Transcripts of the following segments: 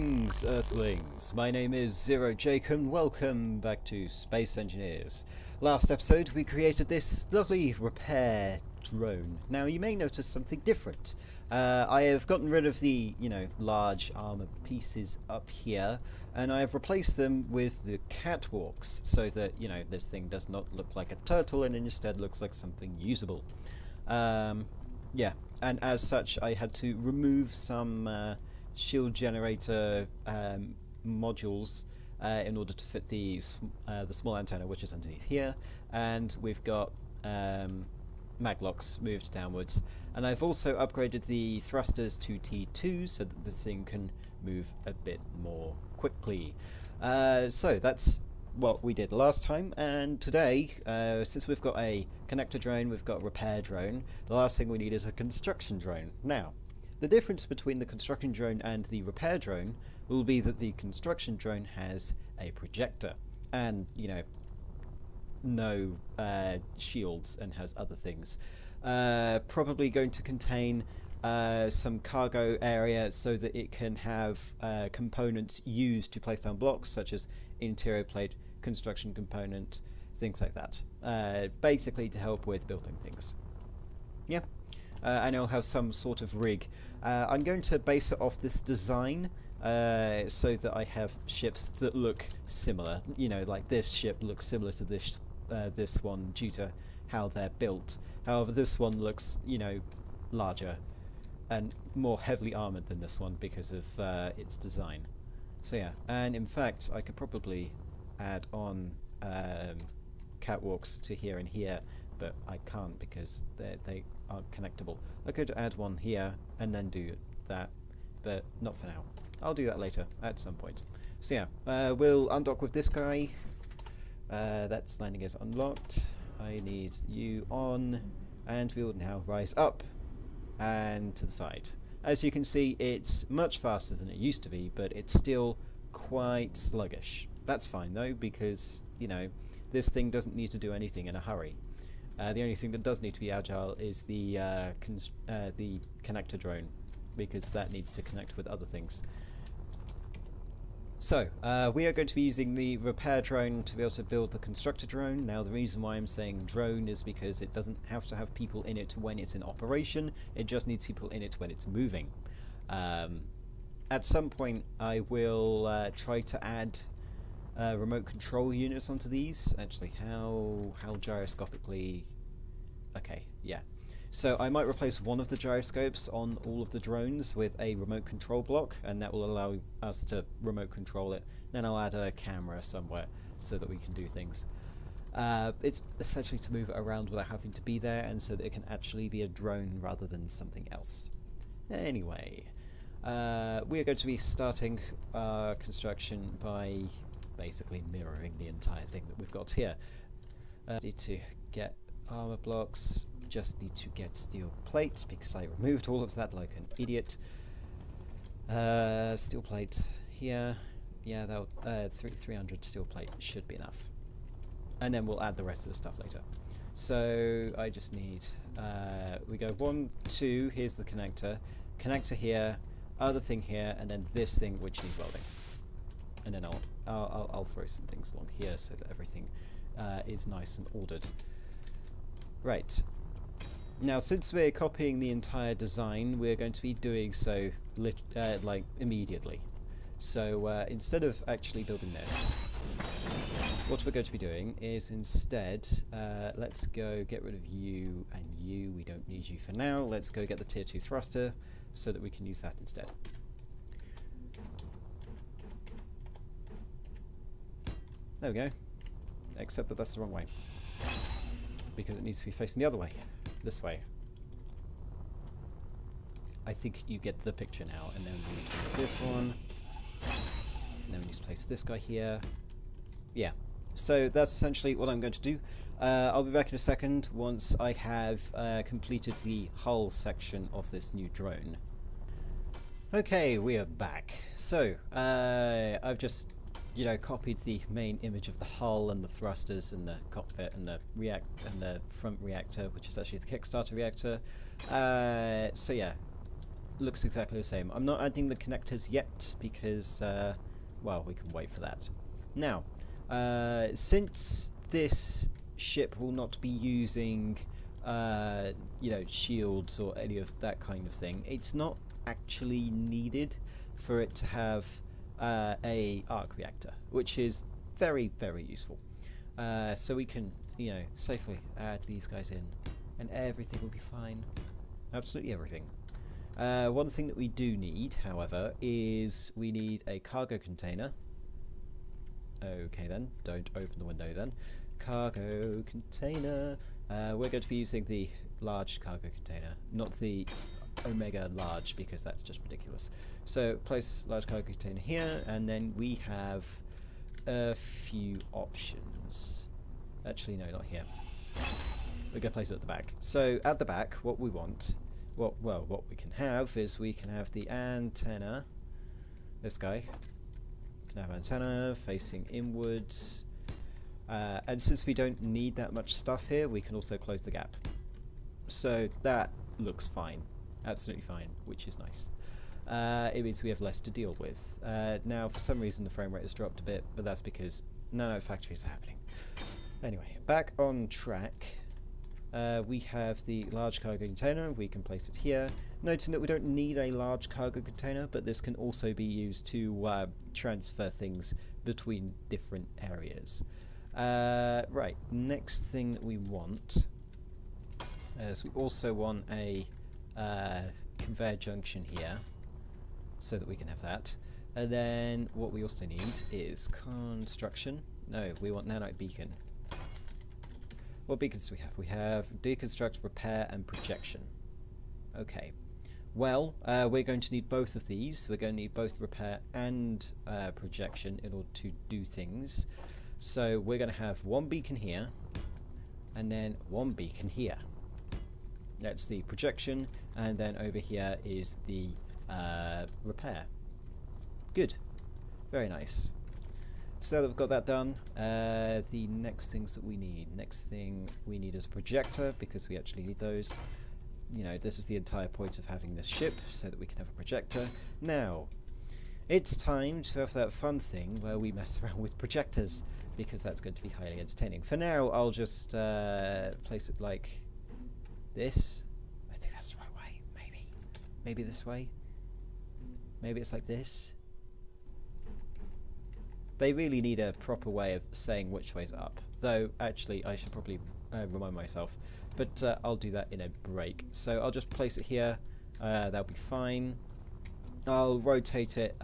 Greetings, Earthlings! My name is Zero Jake and welcome back to Space Engineers. Last episode we created this lovely repair drone. Now you may notice something different. I have gotten rid of the, large armor pieces up here, and I have replaced them with the catwalks so that, this thing does not look like a turtle and instead looks like something usable. Yeah, and as such I had to remove some shield generator modules in order to fit the small antenna, which is underneath here, and we've got maglocks moved downwards, and I've also upgraded the thrusters to T2 so that this thing can move a bit more quickly. So that's what we did last time, and today, since we've got a connector drone, we've got a repair drone, the last thing we need is a construction drone. Now, the difference between the construction drone and the repair drone will be that the construction drone has a projector and, no shields and has other things. Probably going to contain some cargo area so that it can have components used to place down blocks, such as interior plate, construction component, things like that. Basically to help with building things. Yeah. And it'll have some sort of rig. I'm going to base it off this design so that I have ships that look similar. Like this ship looks similar to this one due to how they're built. However, this one looks, larger and more heavily armoured than this one because of its design. So yeah, and in fact I could probably add on catwalks to here and here, but I can't because they aren't connectable. I could add one here and then do that, but not for now. I'll do that later at some point. So yeah, we'll undock with this guy. That landing is unlocked. I need you on, and we'll now rise up and to the side. As you can see, it's much faster than it used to be, but it's still quite sluggish. That's fine though, because this thing doesn't need to do anything in a hurry. The only thing that does need to be agile is the connector drone, because that needs to connect with other things. So, we are going to be using the repair drone to be able to build the constructor drone. Now, the reason why I'm saying drone is because it doesn't have to have people in it when it's in operation, it just needs people in it when it's moving. At some point, I will try to add remote control units onto these. Actually, how gyroscopically? Okay, yeah. So I might replace one of the gyroscopes on all of the drones with a remote control block, and that will allow us to remote control it. Then I'll add a camera somewhere so that we can do things. It's essentially to move it around without having to be there, and so that it can actually be a drone rather than something else. Anyway, we are going to be starting our construction by basically mirroring the entire thing that we've got here. Need to get armor blocks, just need to get steel plate because I removed all of that like an idiot. Steel plate here, yeah, that 300 steel plate should be enough, and then we'll add the rest of the stuff later. So I just need we go 1, 2, here's the connector here, other thing here, and then this thing which needs welding. And then I'll throw some things along here so that everything is nice and ordered. Right. Now, since we're copying the entire design, we're going to be doing so like immediately. So instead of actually building this, what we're going to be doing is instead, let's go get rid of you and you. We don't need you for now. Let's go get the tier 2 thruster so that we can use that instead. There we go. Except that that's the wrong way, because it needs to be facing the other way. This way. I think you get the picture now, and then we need to make this one. And then we need to place this guy here. Yeah. So that's essentially what I'm going to do. I'll be back in a second once I have completed the hull section of this new drone. Okay, we are back. So, I've just copied the main image of the hull and the thrusters and the cockpit and the front reactor, which is actually the Kickstarter reactor. So yeah, looks exactly the same. I'm not adding the connectors yet because, well, we can wait for that. Now, since this ship will not be using, you know, shields or any of that kind of thing, it's not actually needed for it to have a arc reactor, which is very, very useful. So we can, you know, safely add these guys in, and everything will be fine. Absolutely everything. One thing that we do need, however, is we need a cargo container. Okay then, don't open the window then. Cargo container. We're going to be using the large cargo container, not the Omega large, because that's just ridiculous. So place large cargo container here, and then we have a few options. Actually, no, not here. We're going to place it at the back. So at the back, what we want, what we can have is we can have the antenna. This guy can have antenna facing inwards, and since we don't need that much stuff here, we can also close the gap. So that looks fine, absolutely fine, which is nice. It means we have less to deal with. Now, for some reason, the frame rate has dropped a bit, but that's because nano factories are happening. Anyway, back on track. We have the large cargo container. We can place it here. Noting that we don't need a large cargo container, but this can also be used to transfer things between different areas. Right, next thing that we want is we also want a conveyor junction here, so that we can have that. And then what we also need is construction. No, we want nanite beacon. What beacons do we have? We have deconstruct, repair, and projection. Okay. Well, we're going to need both of these. We're going to need both repair and projection in order to do things. So we're going to have one beacon here, and then one beacon here. That's the projection, and then over here is the repair. Good. Very nice. So that we've got that done, the next things that we need. Next thing we need is a projector, because we actually need those. You know, this is the entire point of having this ship, so that we can have a projector. Now, it's time to have that fun thing where we mess around with projectors, because that's going to be highly entertaining. For now, I'll just place it like this. I think that's the right way, maybe. Maybe this way. Maybe it's like this. They really need a proper way of saying which way's up. Though, actually, I should probably remind myself. But I'll do that in a break. So I'll just place it here. That'll be fine. I'll rotate it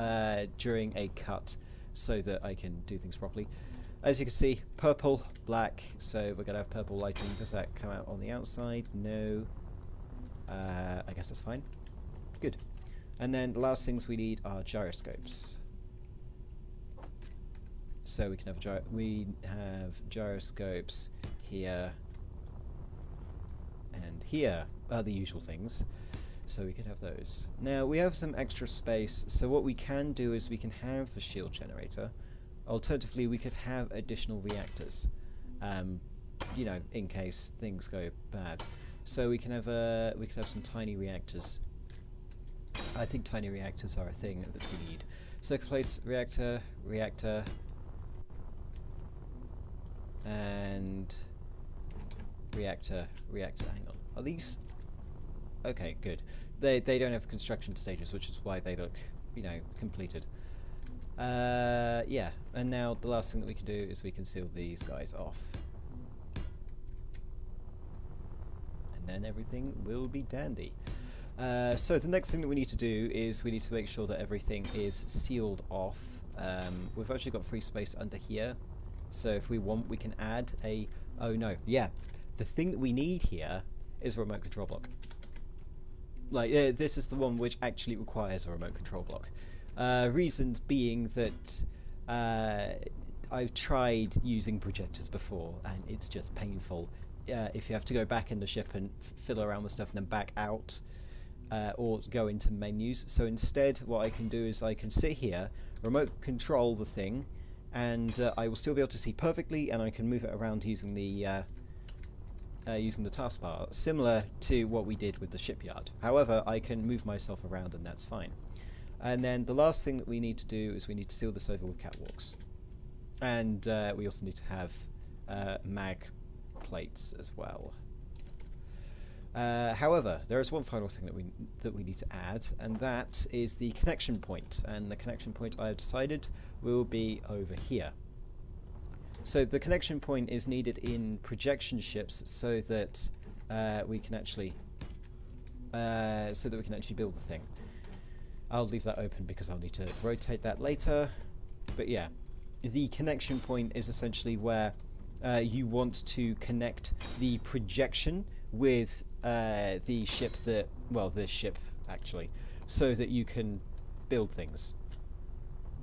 during a cut so that I can do things properly. As you can see, purple, black. So we're going to have purple lighting. Does that come out on the outside? No. I guess that's fine. Good. And then the last things we need are gyroscopes. So we can have gyroscopes here and here are the usual things. So we can have those. Now we have some extra space, so what we can do is we can have the shield generator. Alternatively, we could have additional reactors, you know, in case things go bad. So we can have some tiny reactors. I think tiny reactors are a thing that we need. So I can place reactor, reactor, and reactor. Hang on. Are these? Okay, good. They don't have construction stages, which is why they look, you know, completed. Yeah. And now the last thing that we can do is we can seal these guys off, and then everything will be dandy. So the next thing that we need to do is we need to make sure that everything is sealed off. We've actually got free space under here. So if we want, we can add a... Oh no, yeah. The thing that we need here is a remote control block. Like, this is the one which actually requires a remote control block. Reasons being that I've tried using projectors before, and it's just painful. If you have to go back in the ship and fiddle around with stuff and then back out, or go into menus. So instead, what I can do is I can sit here, remote control the thing, and I will still be able to see perfectly, and I can move it around using the using the taskbar, similar to what we did with the shipyard. However, I can move myself around and that's fine. And then the last thing that we need to do is we need to seal this over with catwalks. And we also need to have mag plates as well. However, there is one final thing that we need to add, and that is the connection point. And the connection point I have decided will be over here. So the connection point is needed in projection ships so that we can actually build the thing. I'll leave that open because I'll need to rotate that later. But yeah, the connection point is essentially where you want to connect the projection with the ship this ship actually, so that you can build things.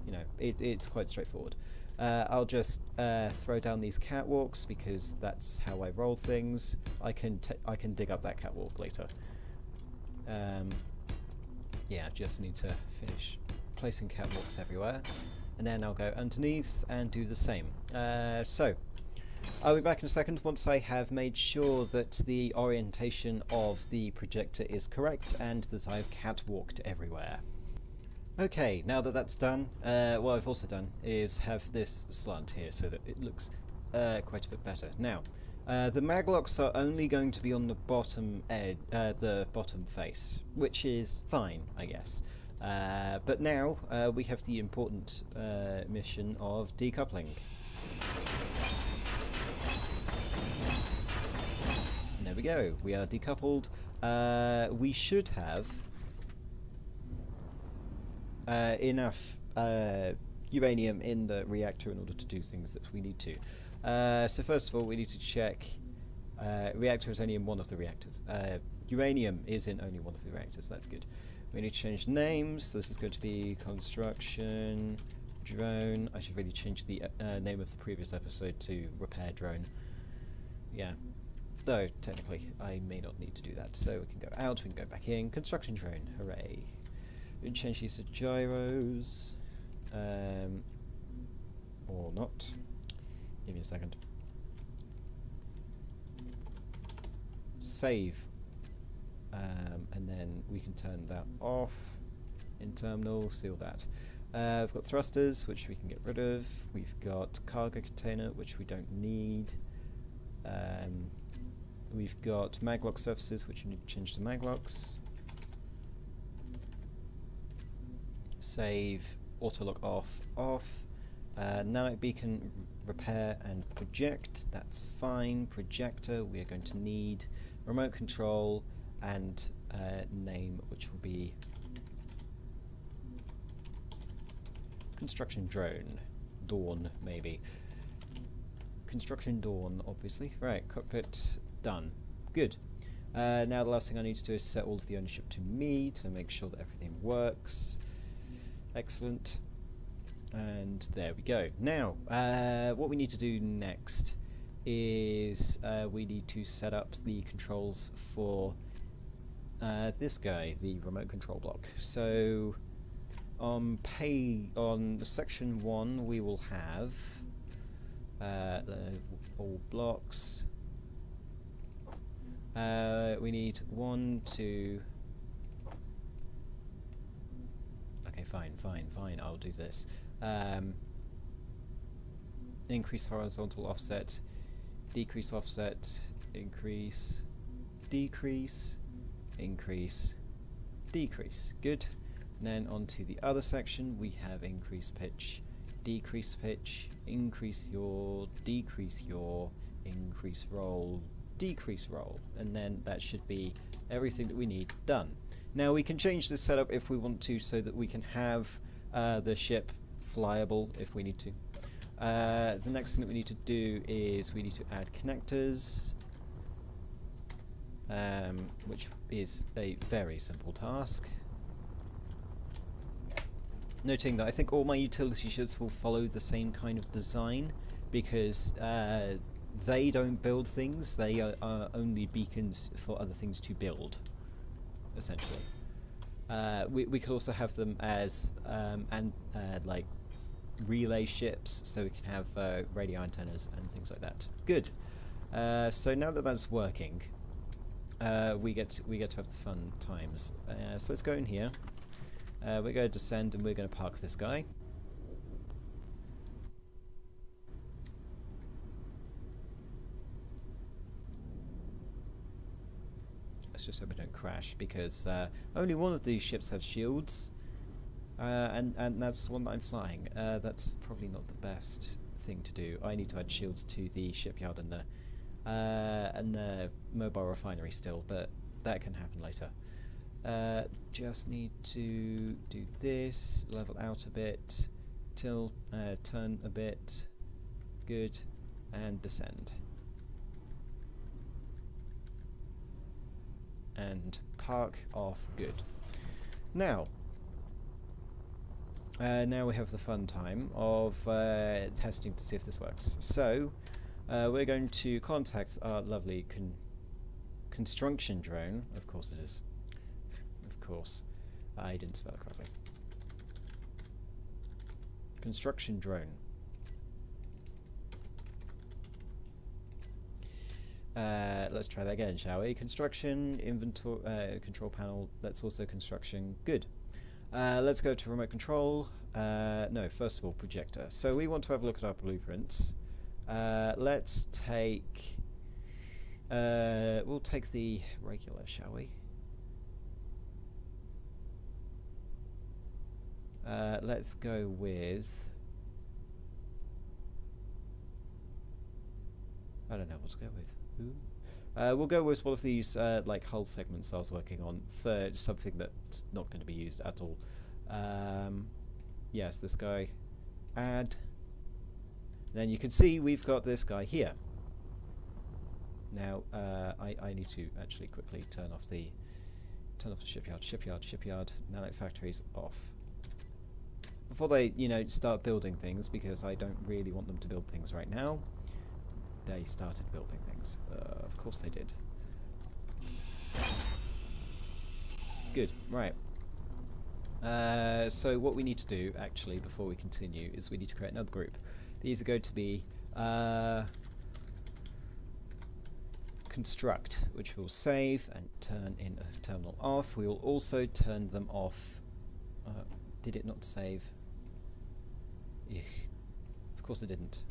You know, it's quite straightforward. I'll just throw down these catwalks because that's how I roll things. I can dig up that catwalk later. Yeah, just need to finish placing catwalks everywhere, and then I'll go underneath and do the same. So I'll be back in a second once I have made sure that the orientation of the projector is correct and that I've catwalked everywhere. Okay, now that that's done, what I've also done is have this slant here so that it looks quite a bit better. Now, the maglocks are only going to be on the bottom edge, the bottom face, which is fine, I guess. But now we have the important mission of decoupling. There we go. We are decoupled. We should have enough uranium in the reactor in order to do things that we need to. So first of all, we need to check reactor is only in one of the reactors. Uranium is in only one of the reactors. That's good. We need to change names. This is going to be construction drone. I should really change the name of the previous episode to repair drone. Yeah. Though, technically, I may not need to do that. So we can go out, we can go back in. Construction drone, hooray. We can change these to gyros. Or not. Give me a second. Save. And then we can turn that off in terminal, seal that. We've got thrusters, which we can get rid of. We've got cargo container, which we don't need. We've got maglock surfaces, which we need to change to maglocks. Save, autolock off. Nanite beacon, repair and project, that's fine. Projector, we are going to need remote control and name, which will be construction drone. Dawn, maybe. Construction Dawn, obviously. Right, cockpit done. Good. Now the last thing I need to do is set all of the ownership to me to make sure that everything works. Excellent. And there we go. Now, what we need to do next is we need to set up the controls for this guy, the remote control block. So on section 1 we will have all blocks. We need 1, 2. Okay, fine. I'll do this. Increase horizontal offset, decrease offset, increase, decrease, increase, decrease. Good. And then onto the other section, we have increase pitch, decrease pitch, increase yaw, decrease yaw, increase roll, decrease roll, and then that should be everything that we need done. Now we can change this setup if we want to, so that we can have the ship flyable if we need to. The next thing that we need to do is we need to add connectors, which is a very simple task. Noting that I think all my utility ships will follow the same kind of design, because they don't build things, they are only beacons for other things to build, essentially. We could also have them as like relay ships, so we can have radio antennas and things like that. Good. So now that that's working, we get to have the fun times. So let's go in here. We're going to descend and we're going to park this guy. Let's just hope we don't crash, because only one of these ships have shields, and that's the one that I'm flying. That's probably not the best thing to do. I need to add shields to the shipyard and the mobile refinery still, but that can happen later. Just need to do this, level out a bit, turn a bit, good, and descend. And park off, good. Now we have the fun time of testing to see if this works. So we're going to contact our lovely construction drone. Of course it is. Of course. I didn't spell it correctly. Construction drone. Let's try that again, shall we? Construction, inventory, control panel. That's also construction. Good. Let's go to remote control. No, first of all, projector. So we want to have a look at our blueprints. Let's take... we'll take the regular, shall we? Let's go with... I don't know what to go with. We'll go with one of these like hull segments I was working on for something that's not going to be used at all. Yes, this guy. Add. Then you can see we've got this guy here. Now I need to actually quickly turn off the shipyard. Shipyard. Nanite factories off. Before they, start building things, because I don't really want them to build things right now. They started building things. Of course they did. Good, right. So what we need to do, actually, before we continue, is we need to create another group. These are going to be construct, which we'll save and turn in a terminal off. We will also turn them off. Did it not save? Eugh. Of course it didn't.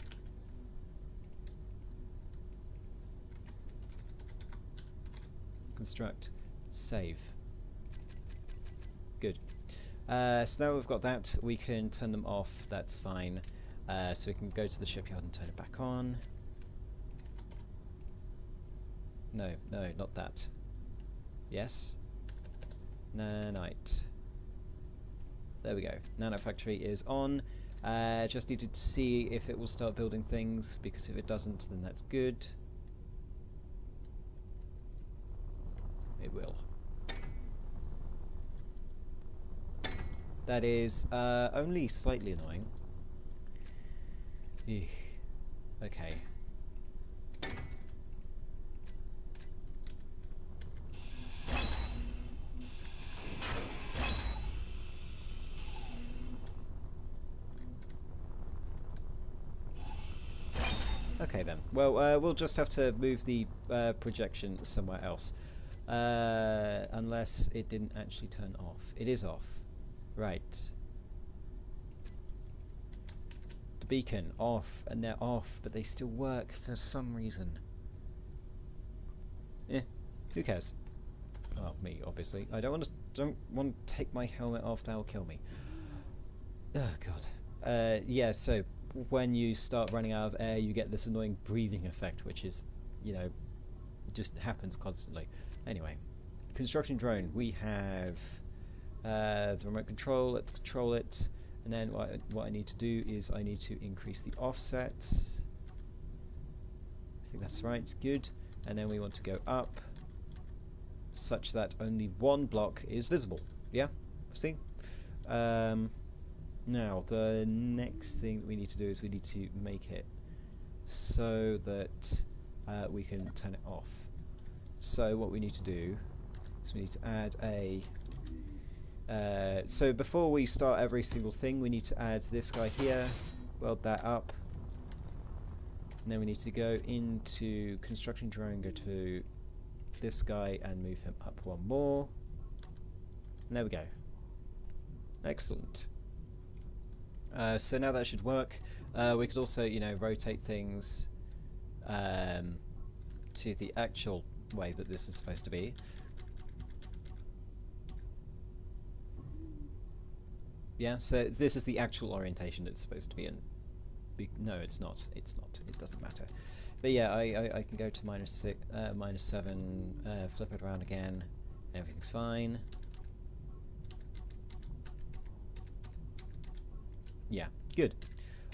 Construct, save. Good. So now we've got that, we can turn them off, that's fine. So we can go to the shipyard and turn it back on. No, not that. Yes. Nanite. There we go. Nanite factory is on. Just needed to see if it will start building things, because if it doesn't, then that's good. It will. That is only slightly annoying. Eugh. Okay. Okay then. Well, we'll just have to move the projection somewhere else. Unless it didn't actually turn off. It is off. Right. The beacon off, and they're off, but they still work for some reason. Who cares? Well, me, obviously. I don't want to take my helmet off, that'll kill me. Oh god. Yeah, so when you start running out of air, you get this annoying breathing effect, which is, just happens constantly. Anyway, construction drone. We have the remote control. Let's control it. And then what I need to do is I need to increase the offsets. I think that's right. Good. And then we want to go up such that only one block is visible. Yeah? See? Now, the next thing that we need to do is we need to make it so that we can turn it off. So what we need to do is we need to add a... so before we start every single thing, we need to add this guy here, weld that up, Now we need to go into construction drone, go to this guy and move him up one more. And there we go. Excellent. So now that should work. We could also, you know, rotate things to the actual way that this is supposed to be. Yeah, so this is the actual orientation it's supposed to be in. No, it's not. It's not. It doesn't matter. But yeah, I can go to -6, -7, flip it around again. Everything's fine. Yeah, good.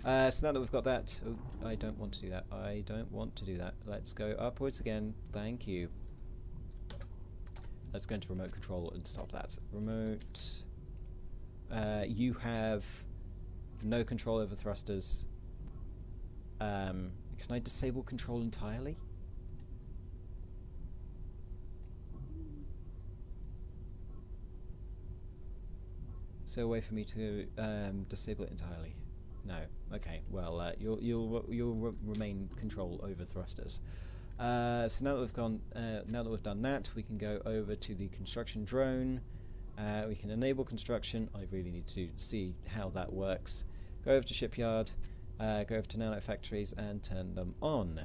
So now that we've got that, oh, I don't want to do that. I don't want to do that. Let's go upwards again. Thank you. Let's go into remote control and stop that. Remote. You have no control over thrusters. Can I disable control entirely? Is there a way for me to disable it entirely? No. Okay. Well, you'll remain control over thrusters. So now that we've gone, now that we've done that, we can go over to the construction drone. We can enable construction. I really need to see how that works. Go over to shipyard. Go over to nanofactories and turn them on.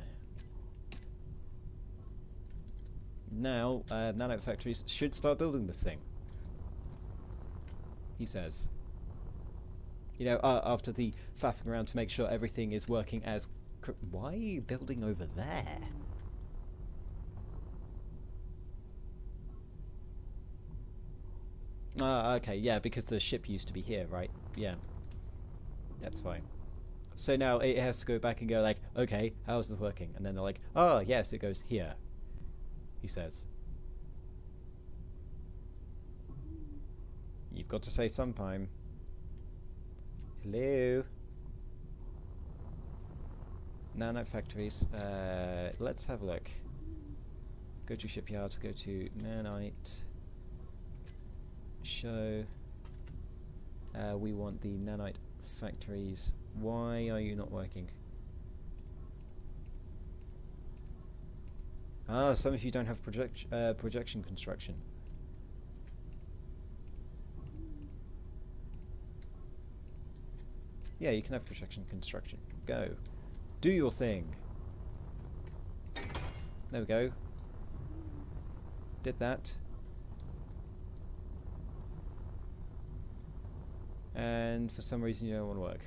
Now, nanofactories should start building this thing. He says. You know, after the faffing around to make sure everything is working as... Why are you building over there? Okay, yeah, because the ship used to be here, right? Yeah. That's fine. So now it has to go back and go like, okay, how is this working? And then they're like, oh, yes, it goes here. He says. You've got to say sometime. Hello? Nanofactories. Let's have a look. Go to shipyard, go to nanite. Show. We want the nanite factories. Why are you not working? Ah, some of you don't have projection construction. Yeah, you can have projection construction. Go. Do your thing. There we go. Did that. And for some reason you don't want to work.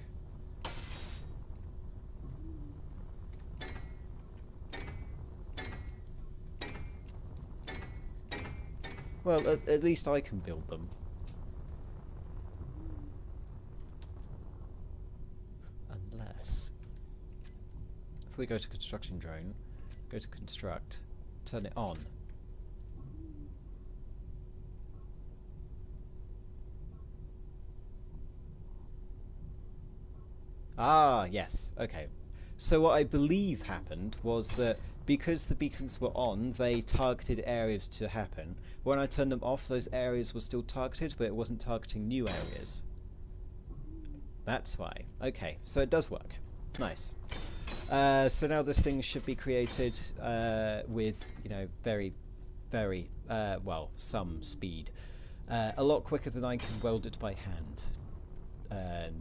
Well, at least I can build them. Unless... If we go to construction drone, go to construct, turn it on. Ah, yes. Okay. So what I believe happened was that because the beacons were on, they targeted areas to happen. When I turned them off, those areas were still targeted, but it wasn't targeting new areas. That's why. Okay, so it does work. Nice. So now this thing should be created with, you know, very, well, some speed. A lot quicker than I can weld it by hand,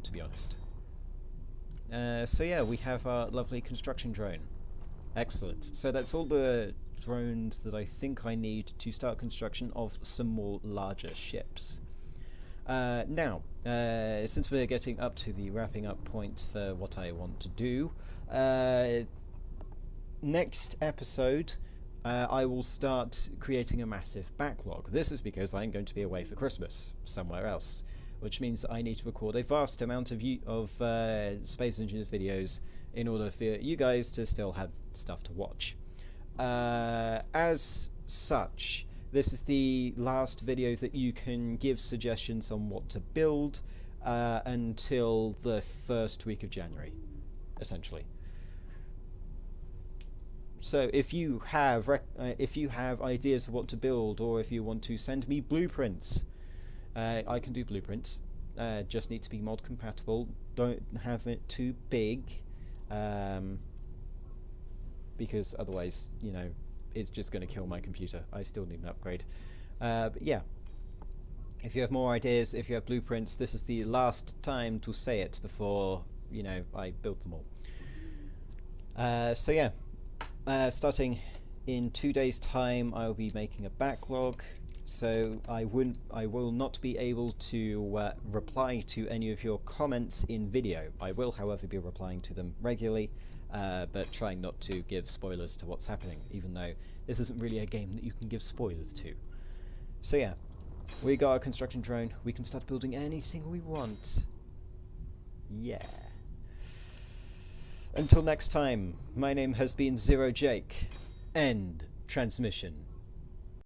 to be honest. So yeah, we have our lovely construction drone. Excellent. So that's all the drones that I think I need to start construction of some more larger ships. Now, since we're getting up to the wrapping up point for what I want to do, next episode I will start creating a massive backlog. This is because I'm going to be away for Christmas somewhere else, which means I need to record a vast amount of Space Engineers videos in order for you guys to still have stuff to watch. As such, this is the last video that you can give suggestions on what to build until the first week of January, essentially. So if you have ideas of what to build, or if you want to send me blueprints, I can do blueprints. Just need to be mod compatible. Don't have it too big. because otherwise, you know, it's just going to kill my computer. I still need an upgrade. But yeah, if you have more ideas, if you have blueprints, this is the last time to say it before, you know, I build them all. So yeah, starting in 2 days' time, I'll be making a backlog. So I will not be able to reply to any of your comments in video. I will, however, be replying to them regularly, but trying not to give spoilers to what's happening, even though this isn't really a game that you can give spoilers to. So yeah, we got our construction drone. We can start building anything we want. Yeah. Until next time, my name has been Zero Jake. End transmission.